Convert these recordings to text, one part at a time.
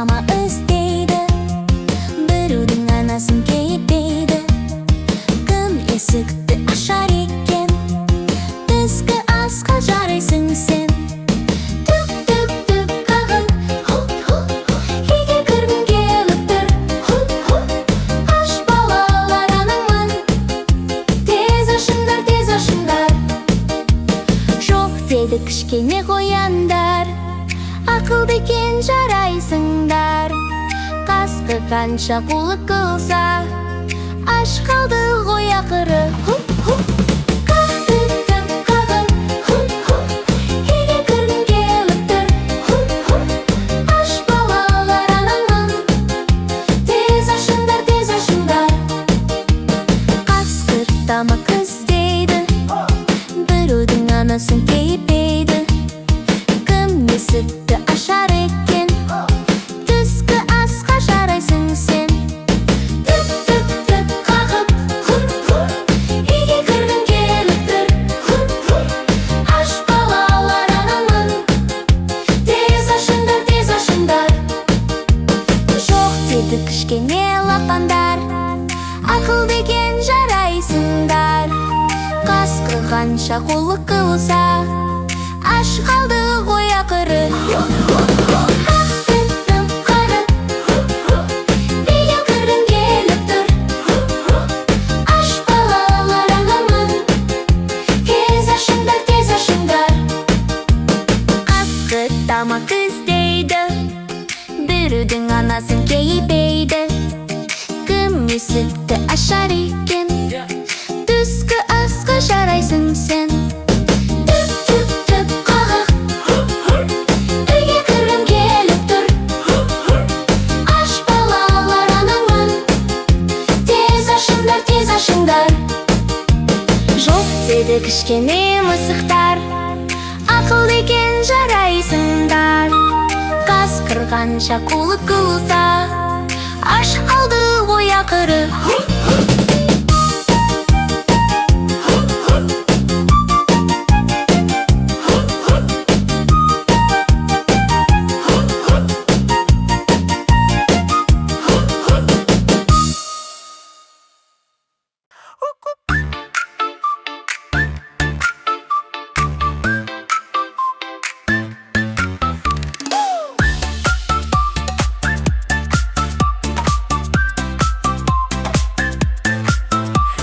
тама іздейді, біреудің анасын кейіпейді. Кім есікті ашар екен, түскі асқа жарайсың сен. Түк түк түк қағып, үйге кіргің келіп тұр. Аш балалар анаңмын, тез ашыңдар, тез ашыңдар. Жоқ деді кішкене қояндар, ақылды екен жарайсыңдар. Қасқыр қанша қулық қылса, аш қалды ғой ақыры. Қағып, қағып, үйге кіргің келіп тұр. Аш балалар анаңмын, тез ашыңдар, тез ашыңдар. Қасқыр тамақ іздейді, біреудің анасын кейіпейді. Кім есікті ашар екен, түскі асқа жарайсың сен. Түк түк түк қағып, үйге кіргің келіп тұр. Аш балалар анаңмын, тез ашыңдар, тез ашыңдар. Жоқ деді кішкене лапандар, ақылды екен жарайсыңдар. Қасқыр қанша қулық қылса, аш қалды ғой ақыры. Қағып, қағып, үйге кіргің келіп тұр. Аш балалар анаңмын, тез ашыңдар, тез ашыңдар. Қасқыр тамақ іздейді, біреудің анасын кейіпейді. Кім есікті ашар екен, түскі асқа жарайсың сен. Түк түк түк қағып, үйге кіргің келіп тұр. Аш балалар анаңмын, тез ашыңдар, тез ашыңдар. Жоқ деді кішкене мысықтар, ақылды екен жарайсыңдар. Қасқыр қанша қулық қылса, аш қалды ғой ақыры.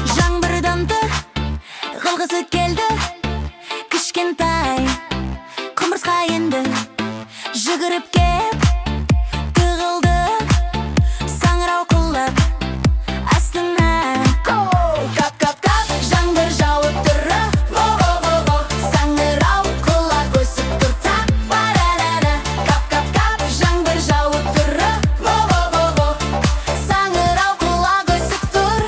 Жаңбырдан тұр, қылғысы келді, кішкентай құмырсқа енді. Жүгіріп кеп, тығылды, саңырау құлап астына. Кап, кап, кап, жаңбыр жауып тұр. Саңырау құлап өсіп тұр. Так, барарара. Кап, кап, кап, жаңбыр жауып тұр. Саңырау құлап өсіп тұр.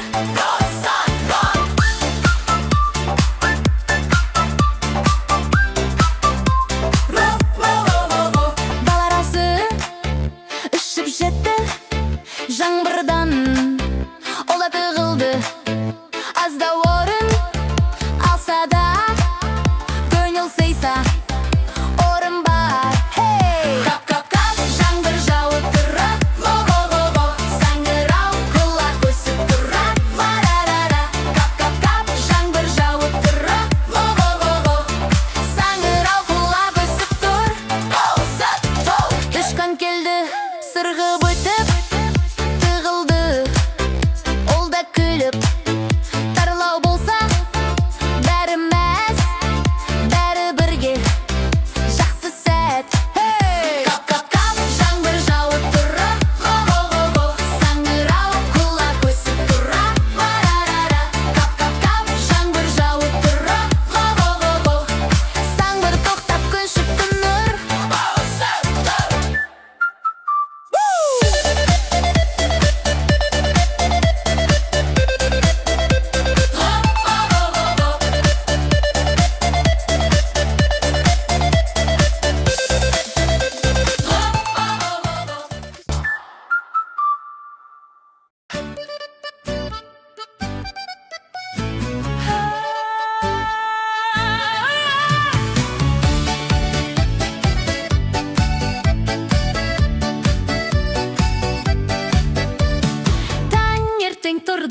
Баларасы үшіп жетті, жаңбырдан ол да тығылды. Азда орын алса да, көңіл сыйса, орын бар. Кап, кап, кап, жаңбыр жауып тұр. Саңырау құлақ өсіп тұр. Барарара. Кап, кап, кап, жаңбыр жауып тұр. Саңырау құлақ өсіп тұр. Тышқан келді, сырғып өтіп, тығылды. Ол да күліп, тарлау болса, бәрі мәз, бәрі бірге, жақсы сәт. Кап, кап, кап, жаңбыр жауып тұр. Саңырау құлақ өсіп тұр. Барарара. Кап, кап, кап, жаңбыр жауып тұр. Жаңбыр тоқтап көшіп тұныр.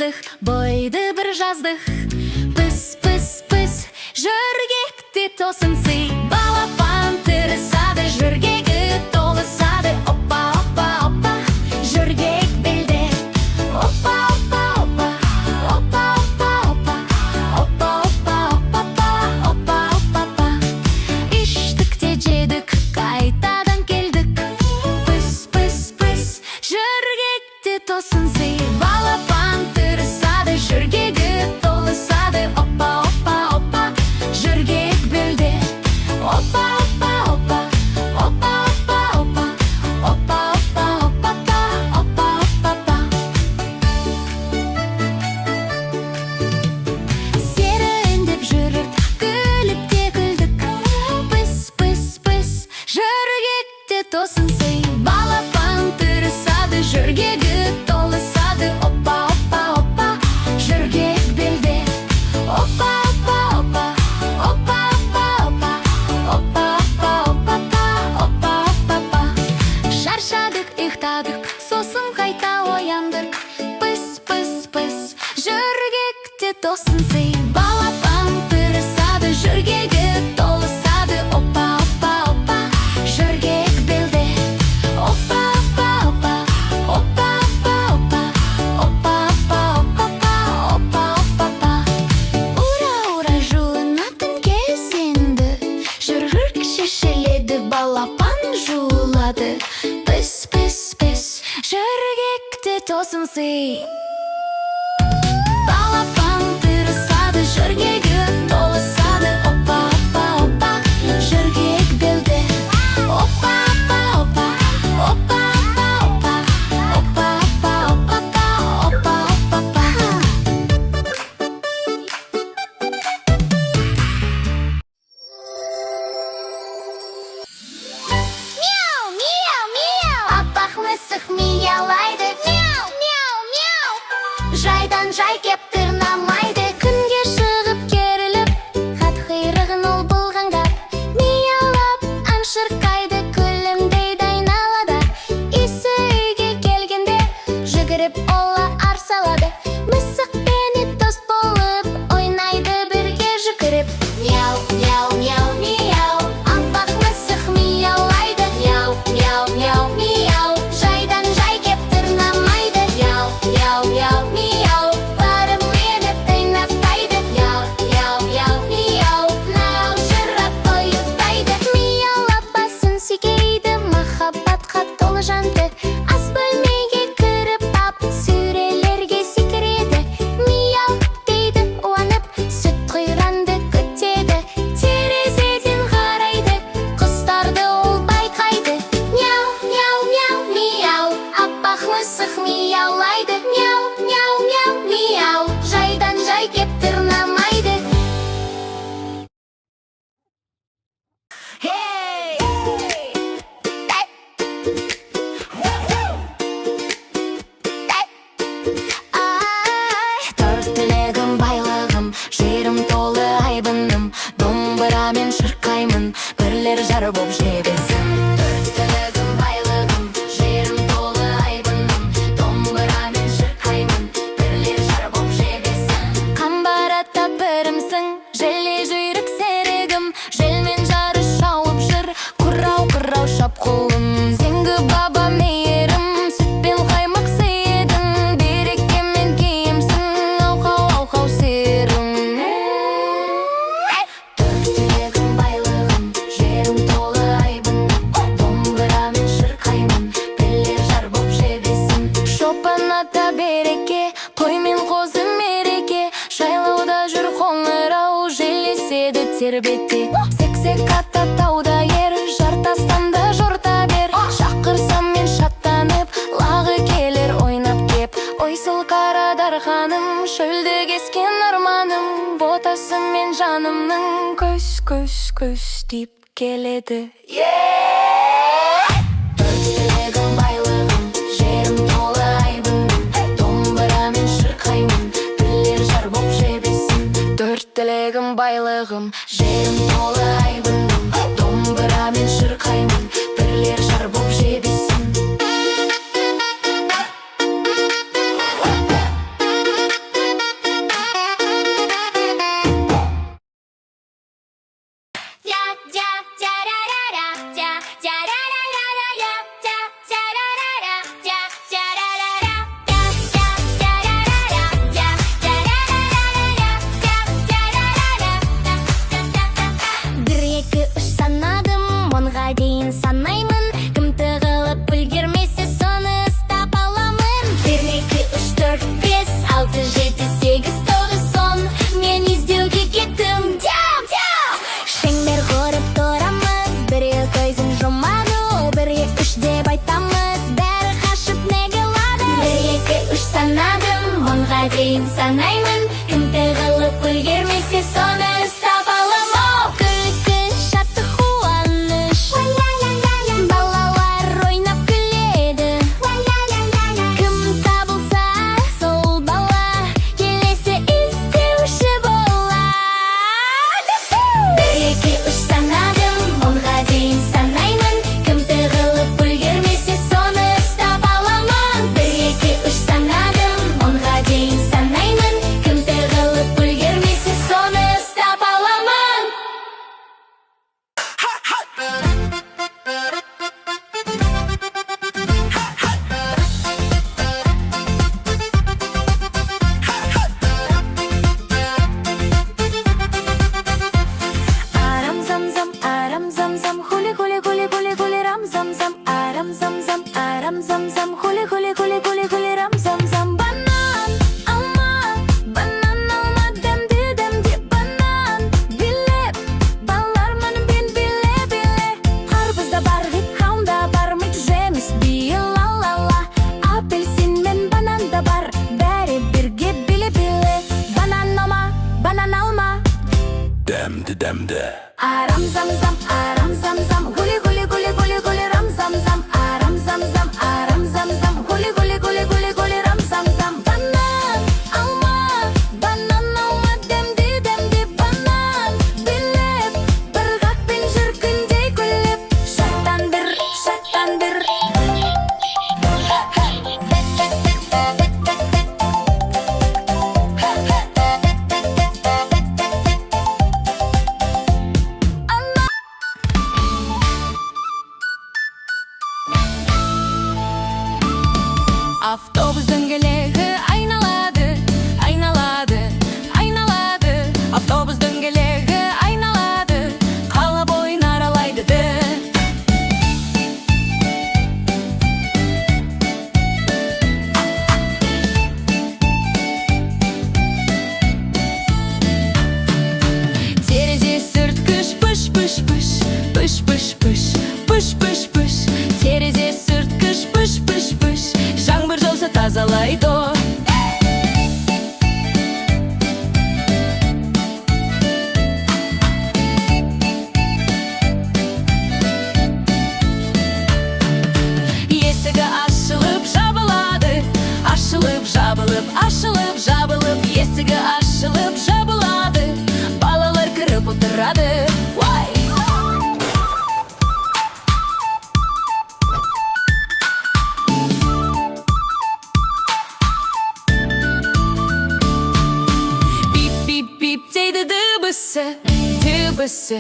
тұрдық, бойды бір жаздық. Пыс, пыс, пыс, жүргекте тосынсый. Балапан тырысады, жүргегі толысады. Опа, опа, опа, жүргек білді. Опа, опа, опа, опа, опа, опа, опа, опа, опа, опа, опа, опа. Іштік те жедік, қайтадан келдік. Пыс, пыс, пыс, жүргекте тосынсый. Балапан тырысады, жүргегі толысады. Опа, опа, опа, жүргек білді. Опа, опа, опа, опа, опа, опа, опа, опа, опа, опа, опа. Сері үндеп жүріп, күліп те күлдік. Пыс, пыс, пыс, жүргекте тосынсый. Балапан тырысады, жүргегі толысады. Опа, опа, опа, жүргек білді. Опа, опа, опа, опа, опа, опа, опа, опа, опа, опа, опа. Шаршадық, ұйықтадық, сосын қайта ояндық. Пыс, пыс, пыс, жүргекте тосынсый. Балапан тырысады, жүргегі толысады. Опа, опа, опа, жүргек білді. Опа, опа, опа, опа, опа, опа, опа, опа, опа, опа, опа. Ура, ура, жуынатын кезенді. Жүргік шешеледі, балапан жуылады. Пыс, пыс, пыс, жүргекте тосынсый. Балапан тырысады, жүргегі толысады. Опа, опа, опа, жүргек білді. Опа, опа, опа, опа, опа, опа, опа, опа, опа, опа, опа. Мяу, мяу, мяу. Аппақ мысық миялайды. Мяу, мяу, мяу. Жайдан жай кеп тырнамайды. Күнге шығып керіліп, хат қайрығын ол бұлғаңдап. Миялап, ән шырқайды, күлімдейді айналада. Исі үйге келгенде, жүгіріп ола арсалады. Мысық пені дос болып, ойнайды бірге жүгіріп. Мяу, мяу, мяу, мяу. Аппақ мысық миялайды. Мяу, мяу, мяу, мяу. Жайдан жай кеп тырнамайды. Мяу, мяу, мяу, мяу. Барым мені тыйнатпайды. Мяу, мяу, мяу, мяу. Нау жырап қойыптайды. Миялап басын сүйгейді, махаббатқа толы жанды. Ас бөлмеге кіріп ап, сөрелерге секіреді. Мяу дейді уанып, сүт құйранды күтеді. Терезеден қарайды, құстарды ол байқайды. Мяу, мяу, мяу, мяу. Аппақ мысық мияулайды. Мяу, мяу, мяу, мяу. Жайдан жай кеп тырнамайды. Hey! Ай, төрт тілегім байлығым, жерім толы айбыным. Домбырамен шырқаймын, бірлер жар боп жебесін. Төрт тілегім байлығым, жерім толы айбыным. Домбырамен шырқаймын, бірлер жар боп жебесін. Қамбарата бірімсің, желе жүйрік серігім. Желмен жарыс шауып жүр, құрау құрау шапқылым. Зеңгі баба мейірім, сүтпен қаймақ сыйдың. Берекемен киімсің, ауқау ауқау серім. Төрт тілегім байлығым, жерім толы айбыным. Домбырамен шырқаймын, бірлер жар боп жебесін. Шопан ата береке, қоймен қозы мереке. Жайлауда жүр қоңырау, желеседі тербете. Сексек ата тауда ер, жартастанда жорта бер. Шақырсам мен шаттанып, лағы келер ойнап кеп. Ойсыл қара дарханым, шөлді кескен арманым. Ботасымен жанымның көз, көз, көз деп келеді. Төрт тілегім байлығым, жерім толы айбыным. Домбырамен шырқаймын, бірлер жар боп жебесін. Төрт тілегім байлығым, жерім толы айбыным. Домбырамен шырқаймын, бірлер жар боп жебесін. дейін санаймын. Кім тығылып үлгермесе соны ұстап аламын. Күлкі, шаттық, қуаныш, балалар ойнап күледі. Кім табылса сол бала келесі іздеуші болады. 1, 2, 3 санадым, 10-ға дейін санаймын. Кім тығылып үлгермесе соны ұстап аламын. 1, 2, 3 санадым, 10-ға дейін санаймын. Кім тығылып үлгермесе соны ұстап аламын. Арам зам зам, хули хули хули хули хули рам зам зам. Арам зам зам, хули хули хули хули хули рам зам зам. Банан, алма, демди банан. Билеп, балалар мұны биле. Қарбыз да бар, хикам да бар, мик жеміс бие ла. Апельсин мен банан да бар, бәрі бірге биле. Банан алма, Демді. арам зам зам, хули хули хули хули хули рам зам зам. Арам зам зам, хули хули хули хули хули рам зам зам. Банан алма, демди банан. Билеп, бір қақпен жүргендей күліп, шаттан бір. Автобус дөңгелегі айналады. Автобус дөңгелегі айналады. Қала бойын аралайды. Терезе сүрткіш, пыш. Терезе сүрткіш, пыш. Жаңбыр жауса тазалайды. Есігі ашылып жабылады. Есігі ашылып жабылады. Балалар кіріп отырады. Бип дейді дыбысы, гүбісі.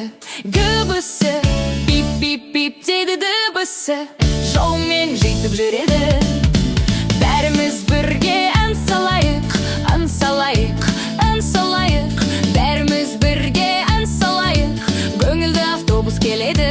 Бип дейді дыбысы, жолмен жетіп жүреді. Бәріміз бірге ән салайық. Бәріміз бірге ән салайық. Көңілді автобус келеді.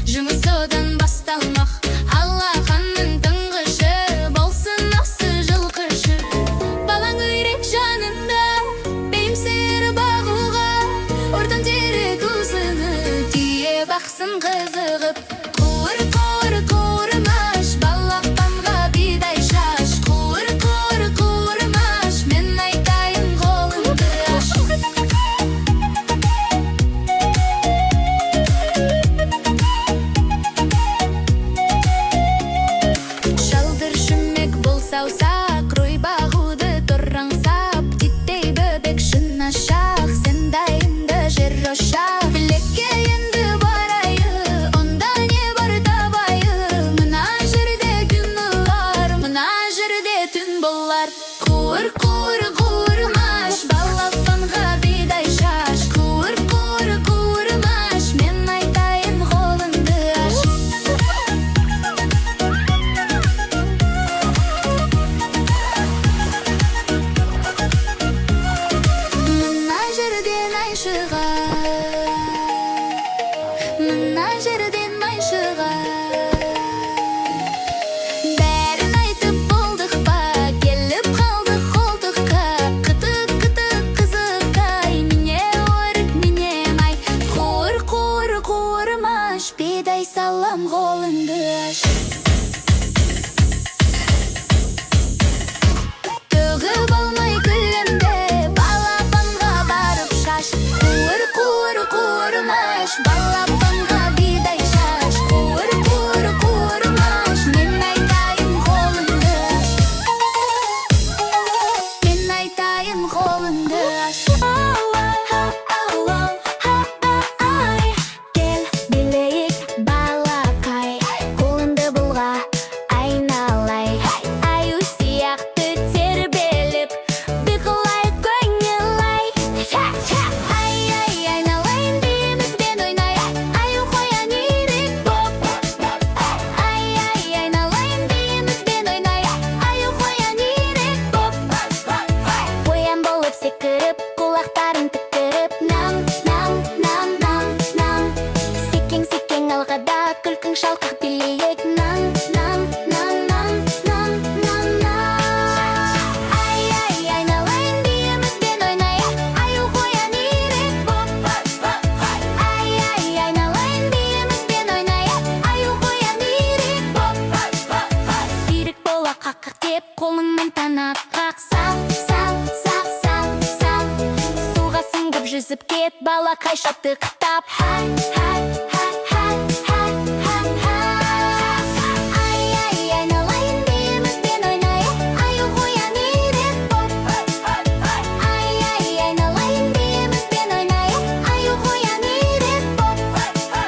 Жұмыс одан басталмақ. Аллаханның тұңғышы болсын осы жылқышы. Балаң үйрек жанында, бейімсер бағуға. Ортан терек ұзыны түйе бақсын қызығып. Қуырмаш, балапанға бидай шаш. Қуырмаш, мен айтайын қолыңды аш. Саусақ, рой бағуды тұрраңсап. Титтей бөбек шын ашақ, сен дайынды жер ошақ. Білекке енді барайы, онда не салам қолыңды аш. Төгіп алмай күлімді балапанға барып шаш. Қуыр, қуыр, қуырмаш, балапанға бидай шаш. Қуыр, қуыр, қуырмаш, мен айтайын қолыңды аш. Мен айтайын қолыңды аш. Кел билейік балақай, қолыңды бұлға айналай. Аю сияқты тербеліп, бұқылайық көңіл-ай. Ай, айналайын бейімізбен ойнай, аю қоян ирек боп. Ай, айналайын бейімізбен ойнай, аю қоян ирек боп. Қоян болып секіріп, құлақтарын тіктіріп, нам, нам, нам, нам, нам. Секең, секең алғада күлкің шалқақ билейік, нам, нам, нам, нам, нам, нам, нам. Ай, айналайын бейімізбен ойнай, аю қоян ирек боп. Ай, айналайын бейімізбен ойнай, аю қоян ирек боп. Ирек бола қаққақ деп, қолыңмен танап қақ. Сал, сал, сал, сал, сал. Суға сіңгіп жүзіп кет, балақай шаттықтап. Хай, хай, хай, хай, хай, хай, хай. Ай, айналайын бейімізбен ойнай, аю қоян ирек боп. Ай, айналайын бейімізбен ойнай, аю қоян ирек боп. Ай,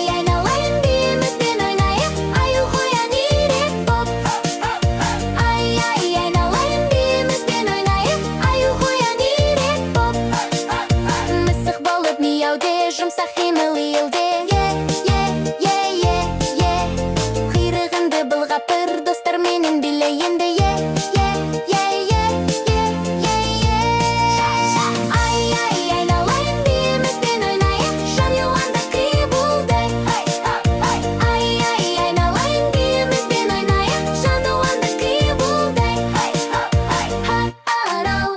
айналайын бейімізбен ойнай, аю қоян ирек боп. Ай, айналайын бейімізбен ойнай, аю қоян ирек боп. Мысық болып мияуде, жұмсақ қимыл иілде. Құйрығыңды былғап достарменен биле енді. Ай, айналайын бейімізбен ойнай, жан юанда қибылдай. Ай, айналайын бейімізбен ойнай, жан юанда қибылдай. Арау,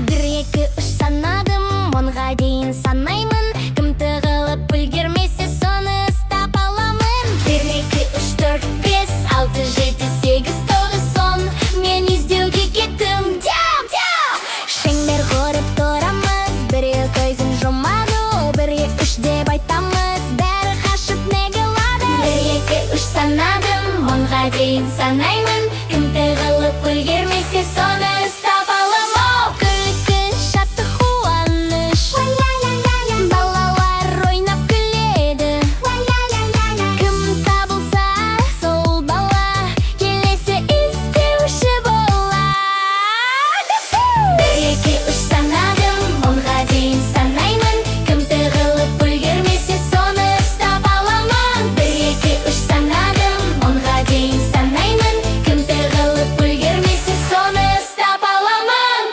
бір, екі, үш санадым, онға дейін санаймын. Кім тығылып үлгермесе, соны ұстап аламын. Бір, екі, үш, төрт, бес, алты, жеті, сегіз, тоғыз, он. Мен іздеуге кеттім. Дям, дям. Шеңбер құрып тұрамыз, біреу көзін жұмады, бір, екі, үш деп айтамыз, бәрі қашып неғылады. Бір, екі, үш санадым, онға дейін санаймын. Кім тығылып үлгермесе, соны ұстап аламын. Күлкі, шаттық, қуаныш, балалар ойнап күледі. Кім табылса, сол бала келесі іздеуші болады. Бір, екі, үш санадым, онға дейін санаймын. Кім тығылып үлгермесе, соны ұстап аламын. Бір, екі, үш санадым, онға дейін санаймын. Кім тығылып үлгермесе, соны ұстап аламын.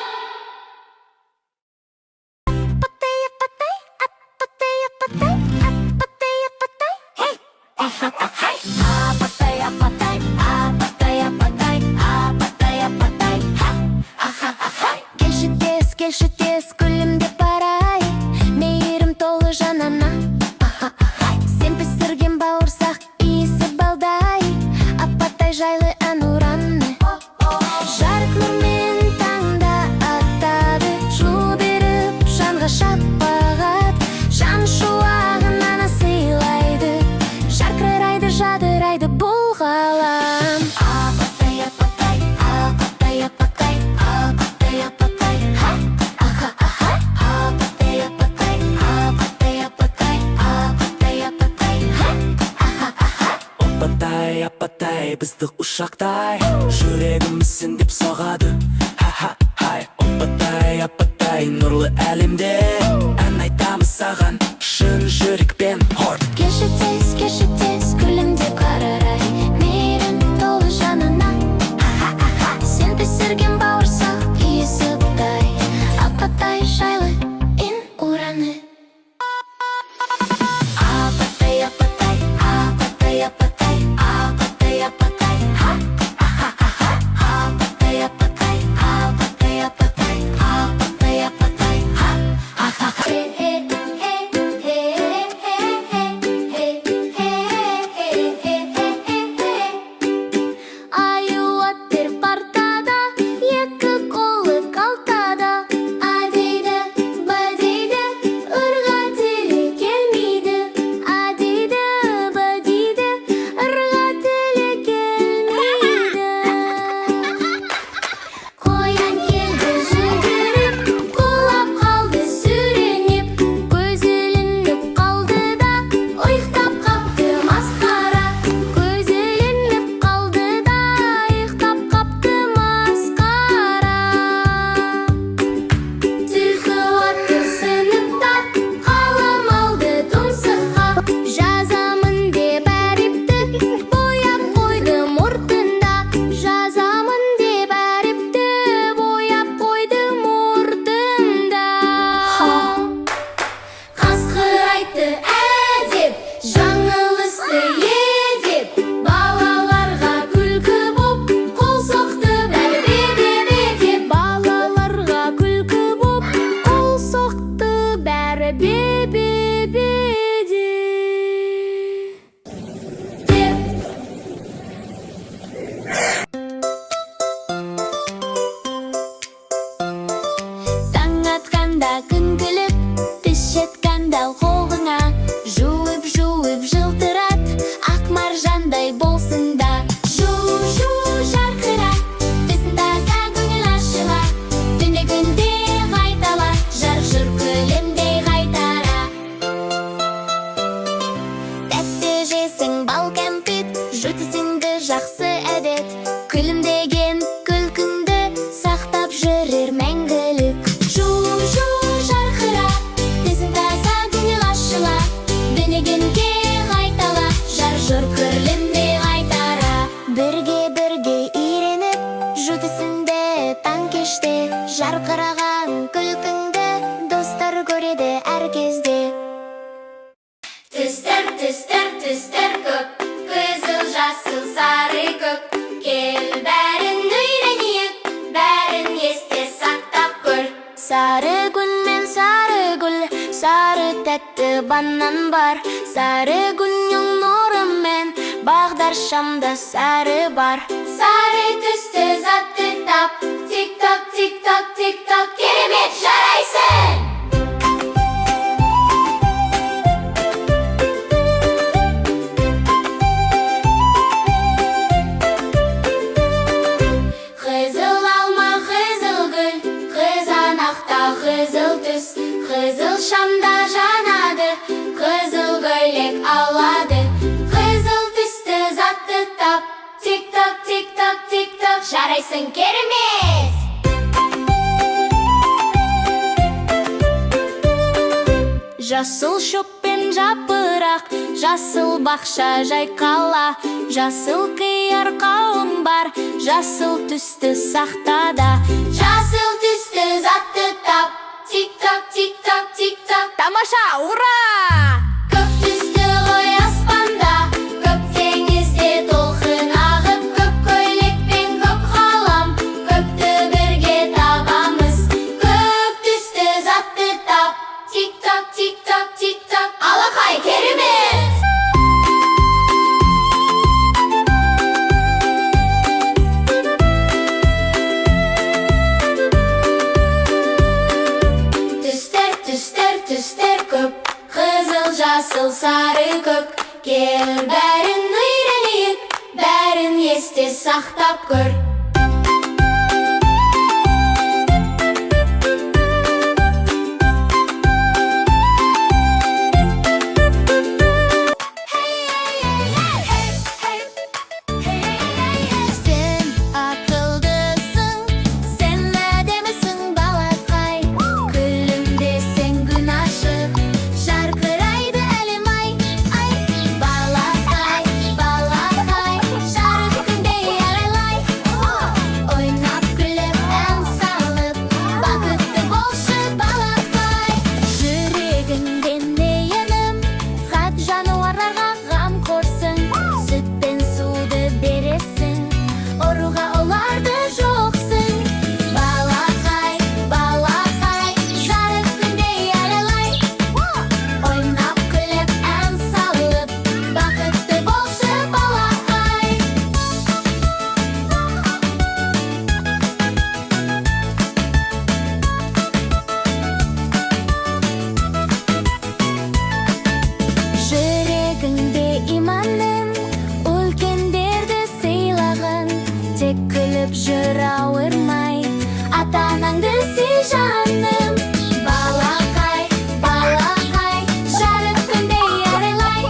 Апатай, апатай, апатай, апатай, апатай, апатай. Хей! Апатай, апатай, апатай, апатай, апатай, апатай. Келші тез, күлімдеп барай, мейірім толы жанана. Сен пісірген бауырсақ, иісі балдай, апатай жайлы ән ұранны. Жарық нұрмен таңда аттады, жылу беріп жанға шапағат. Жан шуағын сыйлайды, жарқырайды, жадырайды бұл ғалам. Апатай, апатай, апатай, апатай, апатай, апатай. Апатай, апатай, апатай, апатай, апатай, апатай. Апатай, апатай, бізді ұшақтай, жүрегімізсің деп соғады. Ха-ха-хай. Апатай, апатай, нұрлы әлемде ән айтамыз саған шын жүрекпен. Келші тез, күлімдеп қарарай, мейірім толы жанына. есіңде таң кеште жарқыраған күлкіңді достар көреді әр кезде. Түстер, түстер, түстер көп, қызыл, жасыл, сары көк. Кел, бәрін үйренейік, бәрін есте сақтап көр. Сары гүл мен сары гүл, сары тәтті банан бар. Сары гүлнің нұрымен бағдаршамда сары бар. Сары түсті затты тап, тик-ток, тик-ток, тик-ток, керемет жарайсың. Қызыл алма, қызыл гүл, қызанақта қызыл түс. Қызыл шамда жанады, қызыл көйлек алады. Қызыл түсті затты тап, тик-ток, тик-ток, тик-ток, жарайсың керемет. Жасыл шөппен жапырақ, жасыл бақша жайқала. Жасыл қияр қауын бар, жасыл түсті сақтада. Жасыл түсті затты тап, тик-ток, тик-ток, тик-ток, тамаша, ура! Көк түсті ғой аспанда, көк теңізде толқын ағып. Көк көйлек пен көк қалам, көкті бірге табамыз. Көк түсті затты тап, тик-ток, тик-ток, тик-ток, алақай керемет! Түстер, түстер, түстер көп, қызыл, жасыл, сары көк. Кел, бәрін үйренейік, бәрін есте сақтап көр. Сен ақылдысың, сен әдемісің балақай. Күлімдесең күн ашық, жарқырайды әлем ай. Балақай, балақай, жарық күндей арайлай. Ойнап күліп ән салып, бақытты болшы балақай. Жүрегіңде нейінім, хат жануарларға қамқорсың. Сүт пен суды бересің, ұруға оларды жоқсың. Балақай, балақай, жарық күндей арайлай. Ойнап күліп ән салып, бақытты болшы балақай. Жүрегіңде иманың, үлкендерді сыйлағын. Тек күліп жүр ауырмай, ата-анаңды сүй жаным. Балақай, балақай, жарық күндей арайлай.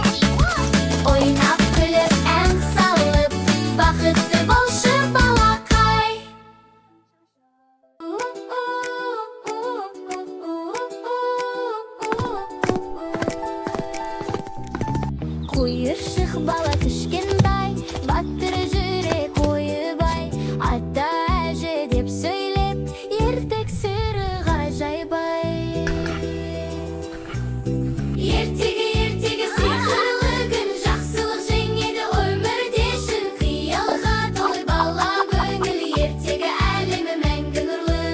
Ойнап күліп ән салып, бақытты болшы балақай. Құйыршық бала кішкентай, баттыр жүрек ойыбай. Ата әже деп сөйлеп, ертек сыры ғажайбай. Ертегі, ертегі сиқырлы күн, жақсылық жеңеді өмірде шын. Қиялға толы бала көңіл, ертегі әлемі мәңгі нұрлы.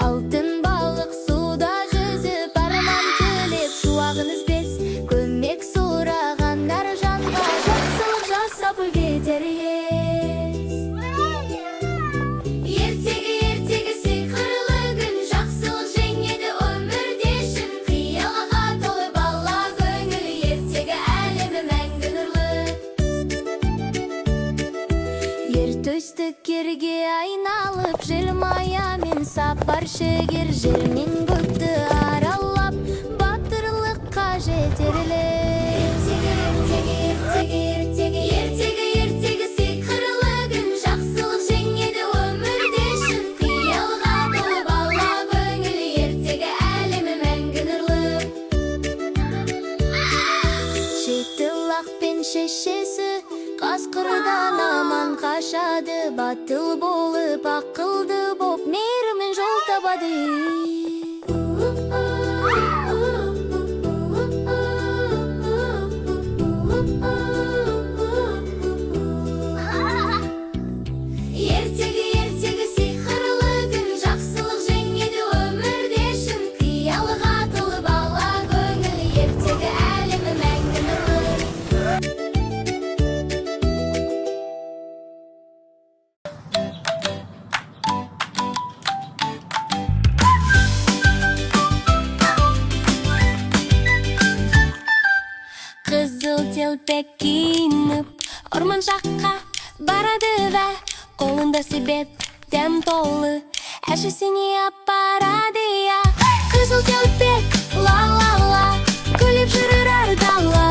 Алтын балық суда жүзіп, арман тілеп шуағын іздес. Көмек сұрағандар жанға жақсылық жасап үлгетер ес. Ертегі, ертегі сиқырлы күн, жақсылық жеңеді өмірде шын. Қиялға толы бала көңіл, ертегі әлемі мәңгі нұрлы. Ер төстік ерге айналып, желмаямен сапар шегер. Жер мен көкті аралап, батырлыққа жетерлер. Ертегі, ертегі, ертегі, ертегі, ертегі сиқырлы күн, жақсылық жеңеді өмірде шын. Қиялға толы бала көңіл, ертегі әлемі мәңгі нұрлы. Жеті лақ пен шешесі, қасқырдан аман қаша. жашады, батыл болып, ақылды боп, мейірімен жол табады. Ертегі сиқырлы күн, жақсылық жеңеді өмірде шын. Қиялға толы бала көңіл, ертегі әлемі мәңгі нұрлы. Қызыл телпек киініп, орман жаққа барады вә, қолында себет дәм толы, әжесіне апарады я. Қызыл телпек ла-ла-ла, күліп жүрер әр дала,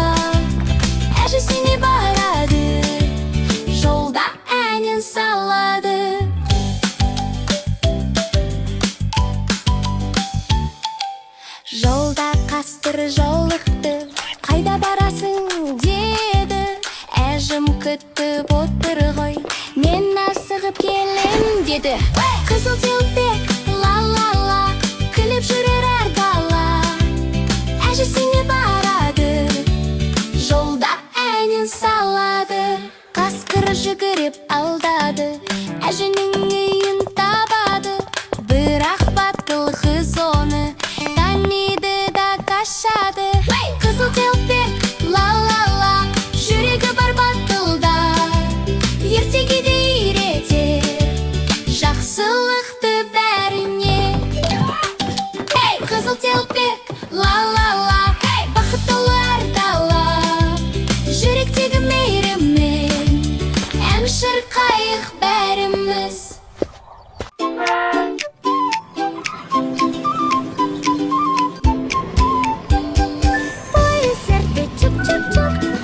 әжесіне барады, жолда әнін салады. Жолда қастыр жолықты, қайда барасың деді, әжім күтіп отыр ғой, мен асығып келем деді. Қызыл телпек ла-ла-ла, күліп жүрер әр дала, әжесіне барады, жолда әнін салады. Қасқыр жүгіріп алдады, әженің үйін табады, бірақ батыл қыз оны таниды да қашады. Қызыл телпек ла-ла-ла, жүрегі бар батылда, ертегіде үйретер жақсылықты бәріне. Қызыл телпек ла-ла-ла, бақыт толы әр дала, жүректегі мейіріммен ән шырқайық бәріміз.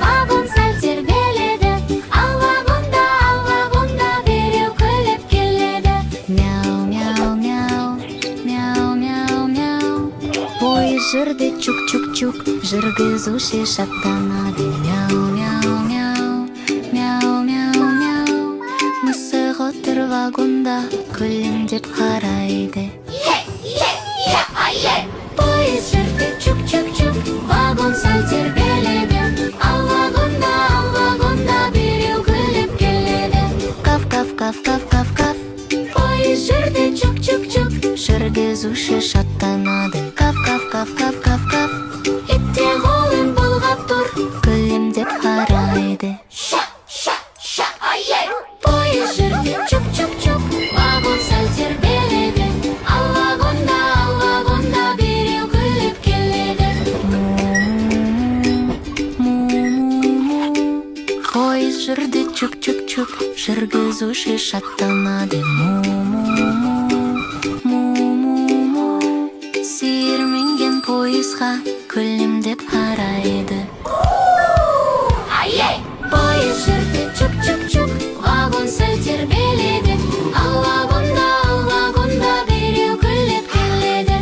Вагон сәл тербеледі, ал вагонда біреу күліп келеді. Мяу, мяу, мяу, мяу, мяу, мяу. Пойыз жүрді чук-чук-чук, жүргізуші шаттанады. Мяу, мяу, мяу, мяу, мяу, мяу. Мысық отыр вагонда, күлімдеп қарайды. Пойыз жүрді чук-чук-чук, вагон сәл тербеледі, ал вагонда біреу күліп келеді. Каф, каф, каф, каф, каф, каф. Пойыз жүрді чук-чук-чук, жүргізуші шаттанады. Каф, каф, каф, каф, каф, каф. Итте қолын бұлғап тұр, күлімдеп қарайды. Пойыз жүрді чук-чук-чук, вагон сәл тербеледі, ал вагонда біреу күліп келеді. Пойыз жүрді чук-чук-чук, жүргізуші шаттанады. Му-му-му, сиырменген пойызға күлімдеп қарайды. Пойыз жүрді чук-чук-чук, вагон сәл тербеледі, ал вагонда біреу күліп келеді.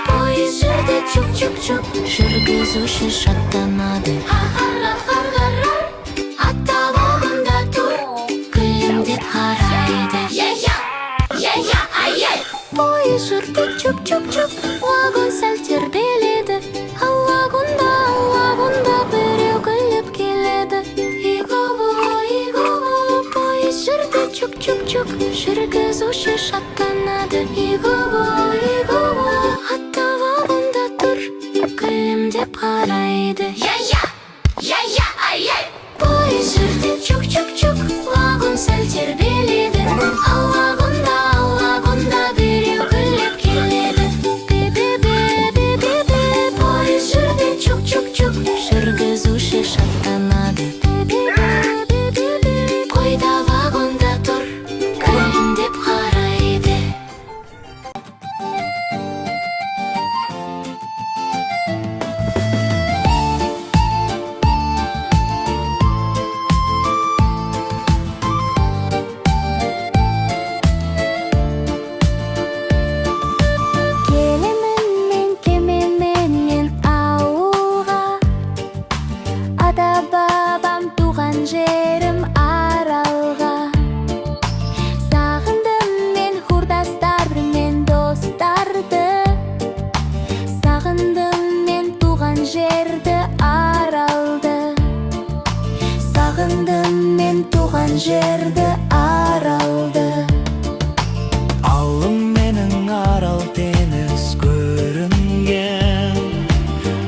Пойыз жүрді чук-чук-чук, жүргізуші шаттанады. Атта вагонда тұр, күлімдеп қарайды. Пойыз жүрді чук-чук-чук, вагон сәл тербеледі, ал вагонда біреу күліп келеді. Иго-го, пойыз жүрді чук-чук-чук, жүргізуші шаттанады. Иго-го, атта вагонда тұр, күлімдеп қарайды. Пойыз жүрді чук-чук-чук, вагон сәл тербеледі, ал вагонда біреу күліп келеді. Бе-бе-бе-бе-бе-бе, пойыз жүрді чук-чук-чук, жүргізуші шаттанады. Бе-бе-бе-бе-бе, қойда вагонда тұр, күлімдеп қарайды. мен туған жерді аралды. Алым менің арал теңіз көрінген,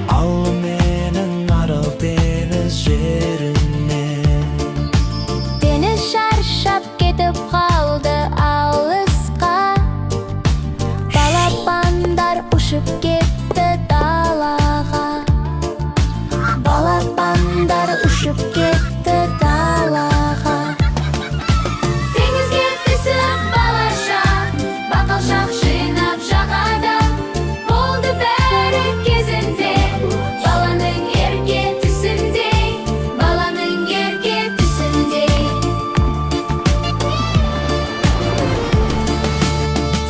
алым менің арал теңіз жерінен. Теңіз шаршап кетіп қалды алысқа, балапандар ұшып кетті далаға. Балапандар ұшып кетті далаға. Теңізге түсіп балаша, бақалшақ жинап жағада. Болды бәрі кезінде, баланың ерке түсінде, баланың ерке түсінде.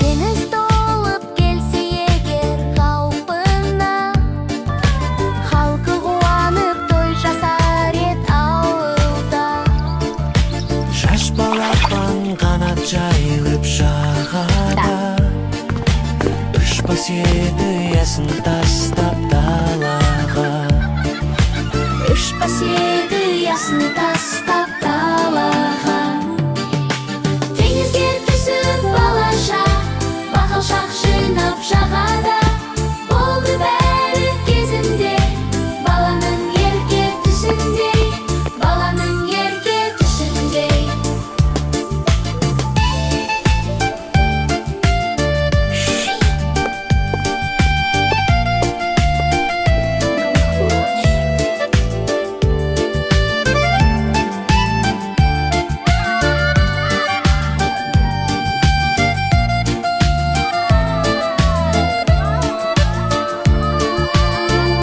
Теңіз толып келсе егер қалпына, халқы қуанып той жасар ед ауылда. Жас балапан қанат жайылып жағада, ұшпас еді ұясын тастап далаға. Ұшпас еді ұясын тастап далаға. Теңізге түсіп балаша, бақалшақ жинап жағада. Болды бәрі кезінде, баланың ерке түсінде, баланың ерке түсінде.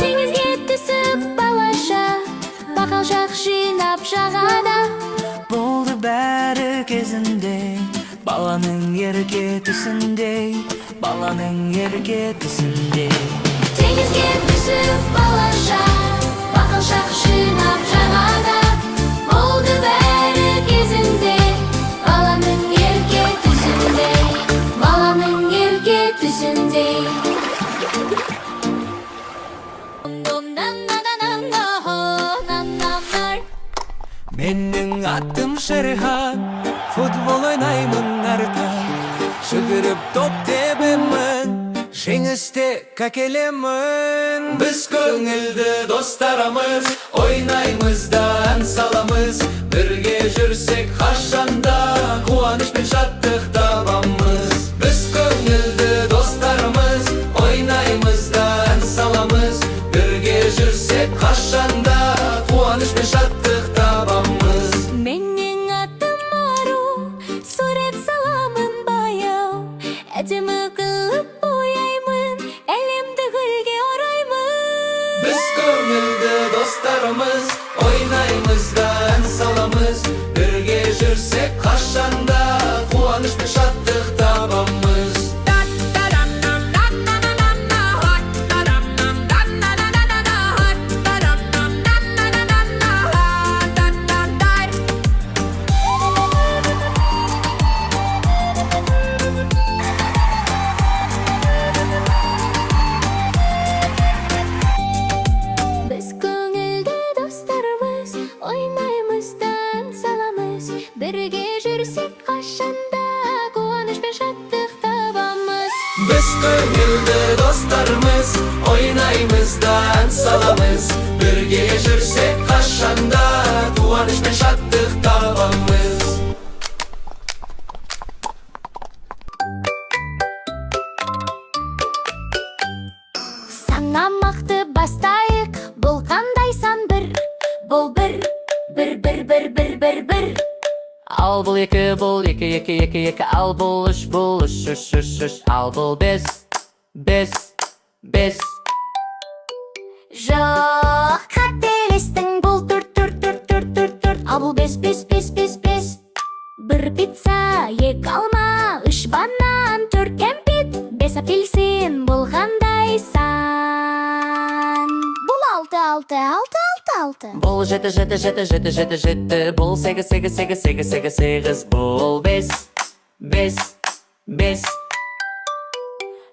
Теңізге түсіп балаша, бақалшақ жинап жағада. Болды бәрі кезінде, баланың ерке түсінде, баланың ерке түсінде. Теңізге түсіп балаша, бақалшақ жинап жағада. Болды бәрі кезінде, баланың ерке түсінде, баланың ерке түсінде. Менің атым Шерхан, футбол ойнаймын арта. Жүгіріп топ тебемін, жеңісте әкелемін. Біз көңілді достарымыз, ойнаймыз да ән саламыз. Бірге жүрсек қашанда, қуаныш пен шаттық табамыз. Біз көңілді достарымыз, ойнаймыз да ән саламыз. Бірге жүрсек қашанда, қуаныш пен шаттық табамыз. Менің атым Ару, сурет саламын баяу. Әдемі қылып бояймын, әлемді гүлге ораймын. Біз көңілді достарымыз, ойнаймыз да ән саламыз. Бірге жүрсек қашанда, қуаныш пен шаттық табамыз. Біз көңілді достарымыз, ойнаймыз да ән саламыз. Бірге жүрсек қашанда, қуаныш пен шаттық табамыз. Біз көңілді достарымыз, ойнаймыз да ән саламыз. Бірге жүрсек қашанда, қуаныш пен шаттық табамыз. Санамақты бастайық, бұл қандай сан бір? Бұл бір. Ал бұл екі, екі, ал бұл үш, үш, ал бұл бес. Жоқ, қателестің, бұл төрт. Ал бұл бес. Бір пицца, екі алма, үш банан, төрт кәмпит, бес апельсин, бұл қандай сан? Бұл алты. Бұл жеті, бұл сегіз, бұл бес.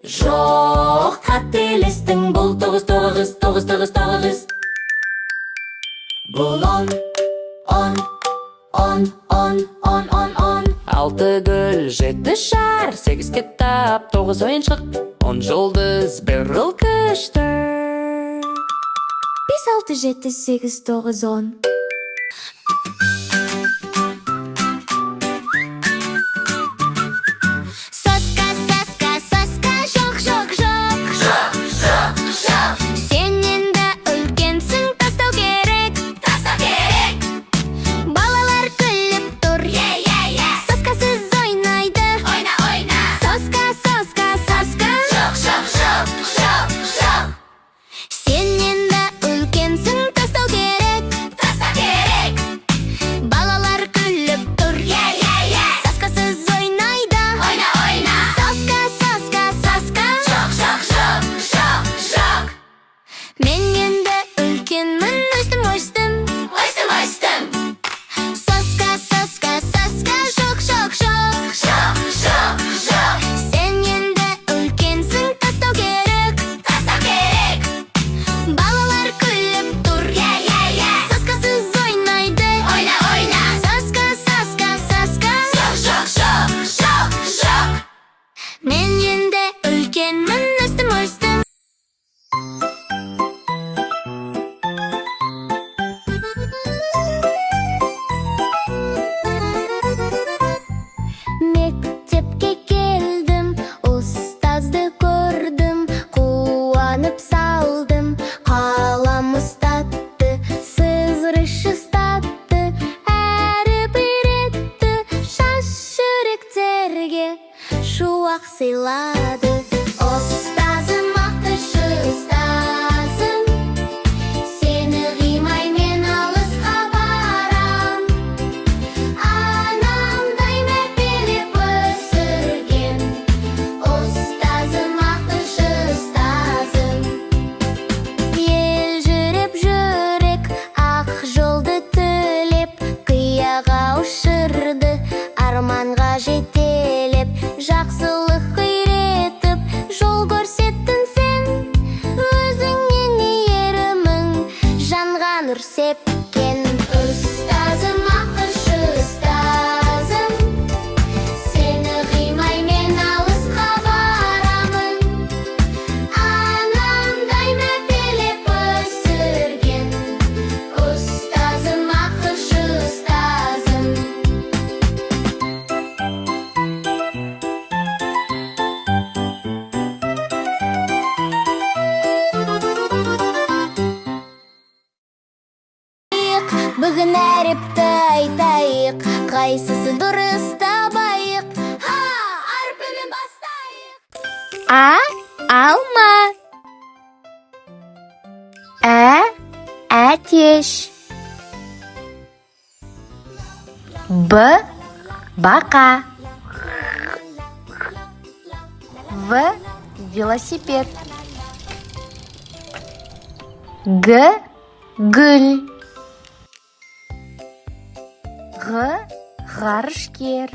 Жоқ, қателестің, бұл тоғыз. Бұл он. On. Алты гүл, жеті шар, 8 кітап, 9 ойыншық, 10 жұлдыз, 1 ылғыштыр. 5, 6, 7, 8, 9, 10. Соска, жоқ. Сенен де үлкенсің, тастау керек. Балалар күліп тұр. Соскасыз ойнайды. Соска. Жоқ. Сенен де үлкенсің, тастау керек. Балалар күліп тұр. Соскасыз ойнайды. Соска. Жоқ. Мен енді үлкенмін, өстім. Соска, жоқ. Сен енді үлкенсің, тастау керек. Балалар күліп тұр. Соскасыз ойнайды. Соска. Жоқ. Мен енді үлкенмін, өстім. Мектепке келдім, ұстазды көрдім, қуанып салдым, қалам ұстатты, сызғыш ұстатты, әріп үйретті, шаш жүректерге шуақ сыйлады. Ұстазым, мақташы ұстазым, сені қимаймен алысқа барам. Анамдай мәпелеп өсірген ұстазым, мақташы ұстазым. Ел жүріп жүрек ақ жолды тілеп, қияға ұшырды, арманға жетелеп, жақсылық үйретіп, жол көрсеттің сен. Өзіңнен иерімің жанға нұр сепкен. Ұстазым, мақташы ұстазым, сені қимаймен алысқа барамын. Анамдай мәпелеп өсірген ұстазым, мақташы ұстазым. Бүгін әріпті айтайық, қайсысы дұрыс табайық. Әрпімен бастайық. Алма. Әтеш. Бақа. Велосипед. Гүл. Ғарышкер.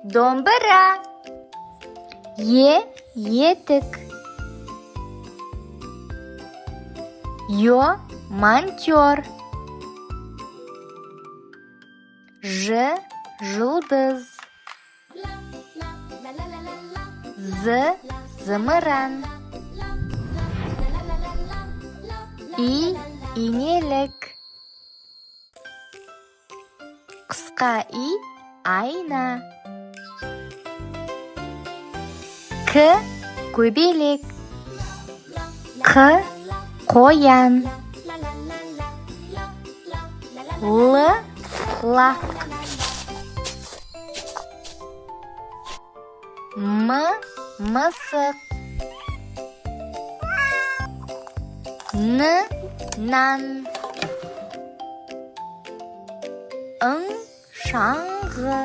Домбыра. Етік. Монтер. Жұлдыз. Зымыран. Инелік. Қысқа айна. Көбелек. Қоян. Лақ. Мысық. Нан. Шаңғы.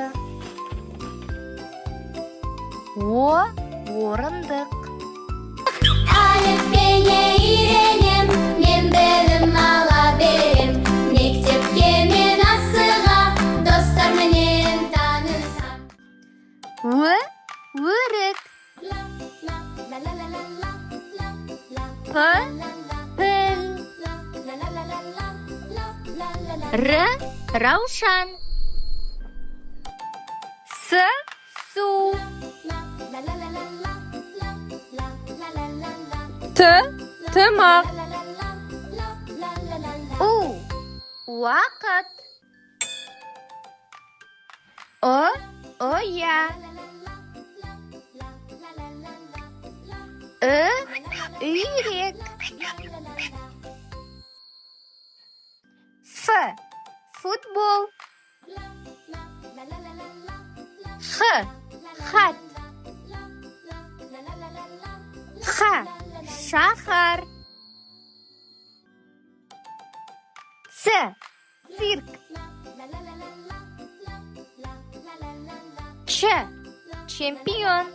Орындық. Әліппеге үйренем, мен білім ала берем. Мектепке мен асыға, достарменен танысам. Өрік. Піл. Раушан. С. Су. Т. Тымақ. У. Уақыт. О. Оя. Ü. Үйрек. Ф. Футбол. Х. Хат. Х. Шахар. Ц. Цирк. Ч. Чемпион.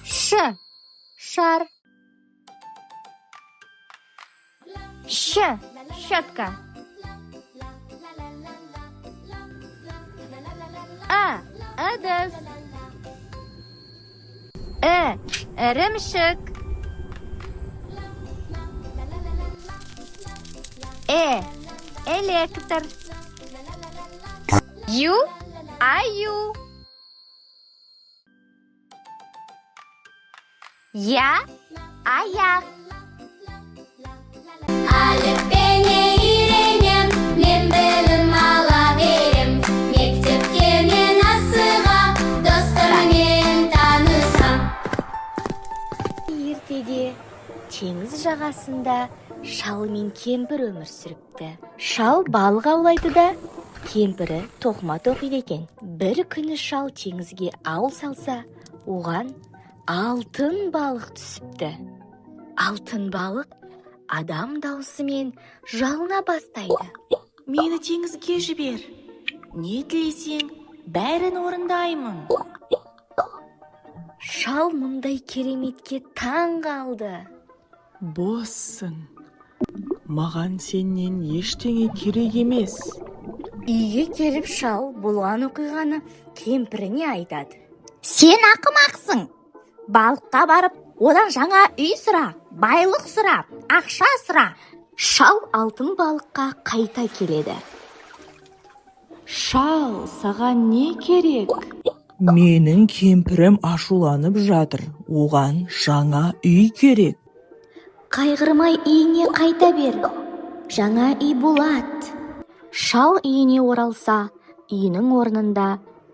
Ш. Шар. Щ. Щетка. А. Ыдыс. Ірімшік. Электр. Ю. Аю. Я. Аяқ. Әліппені үйренем, мен білім ала берем. Мектепке мен асыға, достармен танысам. Ертеде теңіз жағасында шал мен кемпір өмір сүріпті. Шал балық аулайды да, кемпірі тоқыма тоқиды екен. Бір күні шал теңізге ау салса, оған алтын балық түсіпті. Алтын балық адам даусымен жалына бастайды. Мені теңізге жібер. Не тілесең, бәрін орындаймын. Шал мұндай кереметке таң қалды. Боссың. Маған сеннен ештеңе керек емес. Үйге келіп шал болған оқиғаны кемпіріне айтады. Сен ақымақсың. Балыққа барып, одан жаңа үй сұра, байлық сұра, ақша сұра. Шал алтын балыққа қайта келеді. Шал, саған не керек? Менің кемпірім ашуланып жатыр. Оған жаңа үй керек. Қайғырмай үйіне қайта бер. Жаңа үй болады. Шал үйіне оралса, үйінің орнында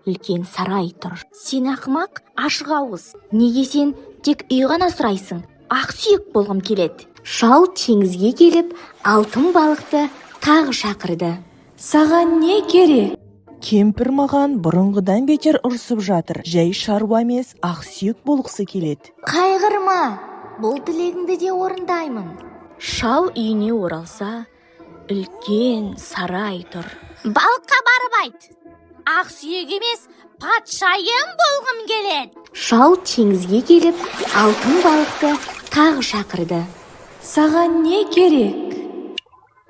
үлкен сарай тұр. Сен ақымақ, ашық ауыз. Неге сен тек үй ғана сұрайсың? Ақсүйек болғым келеді. Шал теңізге келіп, алтын балықты тағы шақырды. Саған не керек? Кемпір маған бұрынғыдан бетер ұрсып жатыр. Жай шаруа емес, ақсүйек болғысы келеді. Қайғырма, бұл тілегіңді де орындаймын. Шал үйіне оралса, үлкен сарай тұр. Балыққа барып айт. Ақсүйек емес, патшайым болғым келеді. Шал теңізге келіп, алтын балықты тағы шақырды. Саған не керек?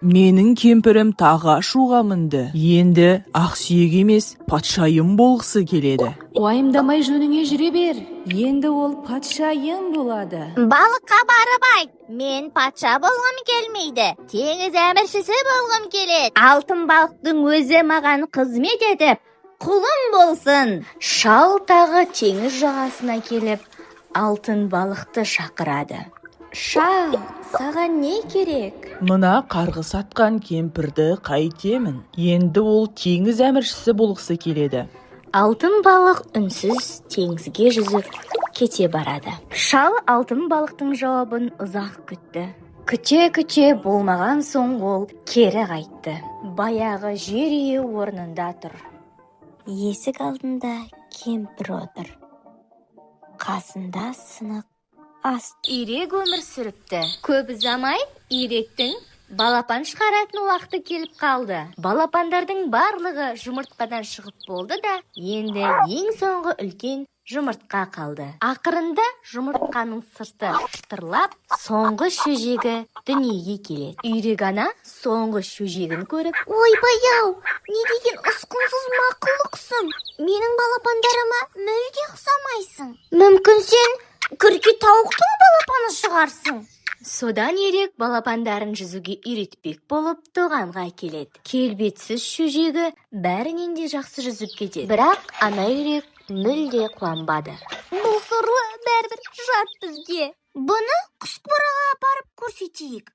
Менің кемпірім тағы ашуға мінді. Енді ақсүйек емес, патшайым болғысы келеді. Уайымдамай жөніңе жүре бер. Енді ол патшайым болады. Балыққа барып айт. Мен патша болғым келмейді. Теңіз әміршісі болғым келеді. Алтын балықтың өзі маған қызмет етіп, құлым болсын. Шал тағы теңіз жағасына келіп, алтын балықты шақырады. Шал, саған не керек? Мына қарғыс атқан кемпірді қайтемін. Енді ол теңіз әміршісі болғысы келеді. Алтын балық үнсіз теңізге жүзіп кете барады. Шал алтын балықтың жауабын ұзақ күтті. Күте болмаған соң ол кері қайтты. Баяғы жер үйі орнында тұр. Есік алдында кемпір отыр. Қасында сынық ас. Үйрек өмір сүріпті. Көп ұзамай үйректің балапан шығаратын уақыты келіп қалды. Балапандардың барлығы жұмыртқадан шығып болды да, енді ең соңғы үлкен жұмыртқа қалды. Ақырында жұмыртқаның сырты шытырлап, соңғы шөжегі дүниеге келеді. Үйрек ана соңғы шөжегін көріп, Ойбай-ау, не деген ұсқынсыз мақұлықсың. Менің балапандарыма мүлде ұқсамайсың. Мүмкін сен күрке тауықтың балапаны шығарсың. Содан ерек балапандарын жүзуге үйретпек болып тоғанға келеді. Келбетсіз шөжегі бәрінен де жақсы жүзіп кетеді. Бірақ ана үйрек мүлде қуанбады. Бұл сорлы бәрібір жат бізге. Бұны құс қораға апарып көрсетейік.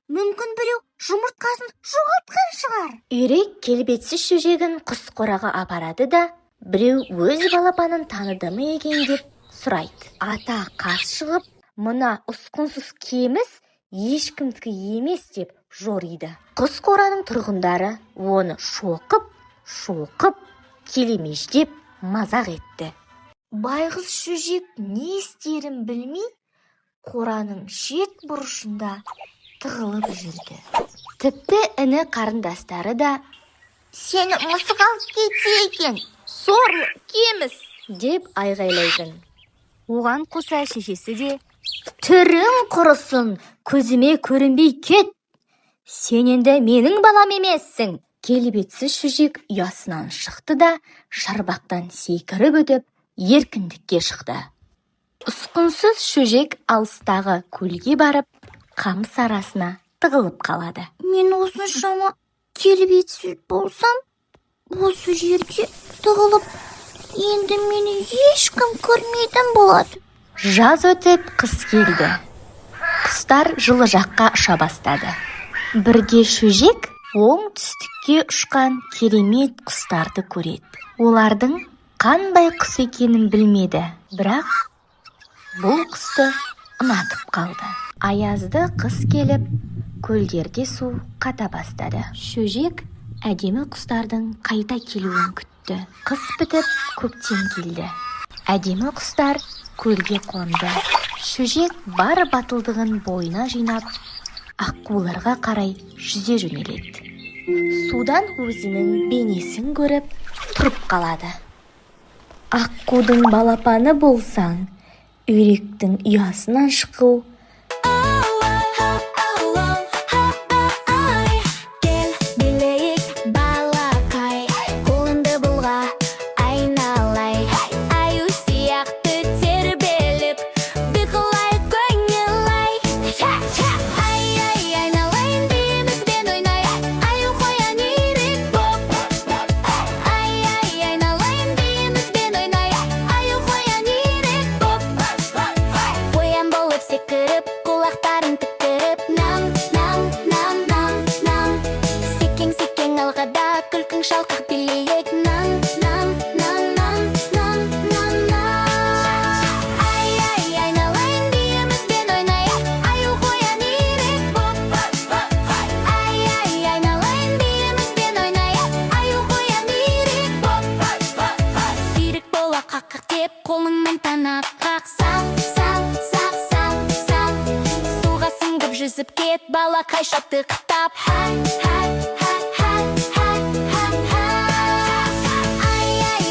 Мүмкін біреу жұмыртқасын жоғалтқан шығар. Үйрек келбетсіз шөжегін құс қораға апарады да, біреу өз балапанын таныды ма екен деп сұрайды. Ата қас шығып, мына ұсқынсыз кеміс ешкімдікі емес деп жориды. Құс қораның тұрғындары оны шоқып, келемеждеп мазақ етті. Байғұс шөжек не істерін білмей, қораның шет бұрышында тығылып жүрді. Тіпті іні қарындастары да Сені мысық алып кетсе екен, сорлы кеміс деп айғайлайтын. Оған қоса шешесі де түрің құрысын, көзіме көрінбей кет. Сен енді менің балам емессің. Келбетсіз шөжек ұясынан шықты да шарбақтан секіріп өтіп еркіндікке шықты. Ұсқынсыз шөжек алыстағы көлге барып, қамыс арасына тығылып қалады. Мен осыншама келбетсіз болсам, осы жерде тығылып, енді мені ешкім көрмейтін болады. Жаз өтіп қыс келді. Құстар жылы жаққа ұша бастады. Бірде шөжек оңтүстікке ұшқан керемет құстарды көреді. Олардың қандай құс екенін білмеді, бірақ бұл құсты ұнатып қалды. Аязды қыс келіп, көлдерде су қата бастады. Шөжек әдемі құстардың қайта келуін күтті. Қыс бітіп, көктем келді. Әдемі құстар көлге қонды. Шөжек бар батылдығын бойына жинап, аққуларға қарай жүзе жөнеледі. Судан өзінің бейнесін көріп, тұрып қалады. Аққудың балапаны болсаң, үйректің ұясынан шығу жүзіп кет, балақай шаттықтап. Ай,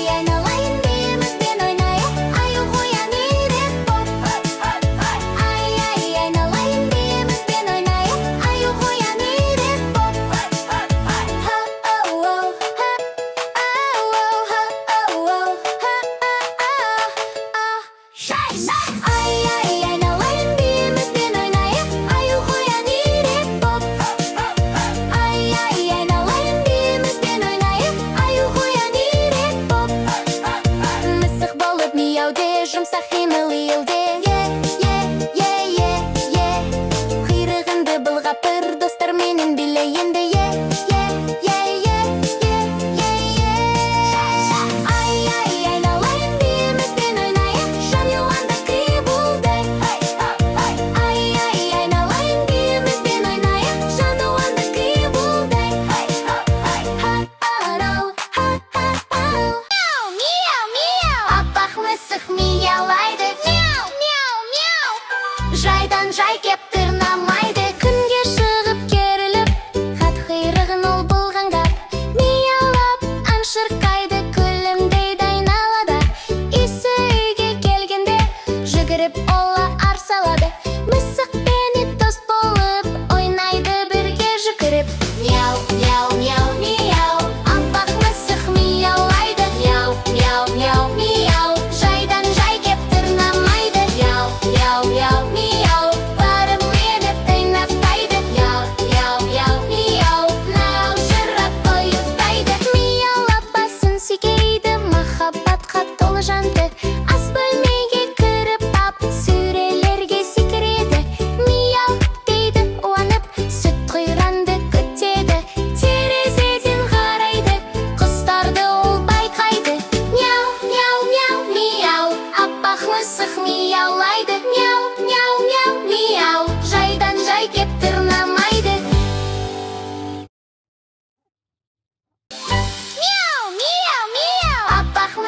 айналайын деймізбен ойнайық, аю қоян үйрек боп. Ай, айналайын деймізбен ойнайық, аю қоян үйрек боп. Ай,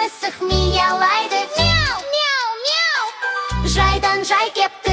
мысық миялайды. Мяу, мяу, мяу. Жайдан жай кеп